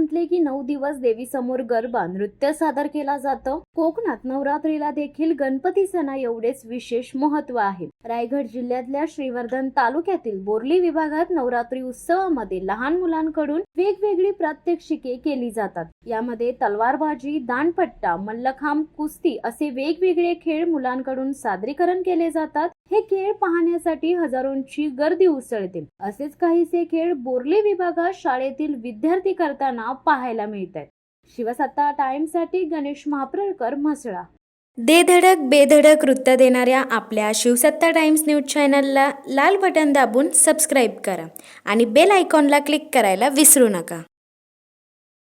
म्हटले की 9 दिवस देवी समोर गरबा नृत्य सादर केला जातं. कोकणात नवरात्रीला देखील गणपती सणा एवढेच विशेष महत्व आहे. रायगड जिल्ह्यातल्या श्रीवर्धन तालुक्यातील बोर्ली विभागात नवरात्री उत्सवामध्ये लहान मुलांकडून वेगवेगळी प्रात्यक्षिके केली जातात. यामध्ये तलवारबाजी, दांडपट्टा, मल्लखांब, कुस्ती असे वेगवेगळे खेळ मुलांकडून सादरीकरण केले जातात. हे खेळ पाहण्यासाठी हजारोंची गर्दी उसळते. असेच काहीसे खेळ बोर्ली विभागात शाळेतील विद्यार्थी करताना पाहायला मिळतात. शिवसत्ता टाइम्ससाठी गणेश महाप्रळकर, म्हसळा. दे धडक बेधडक वृत्त देणाऱ्या आपल्या शिवसत्ता टाइम्स न्यूज चॅनलला लाल बटन दाबून सबस्क्राईब करा आणि बेल आयकॉनला क्लिक करायला विसरू नका.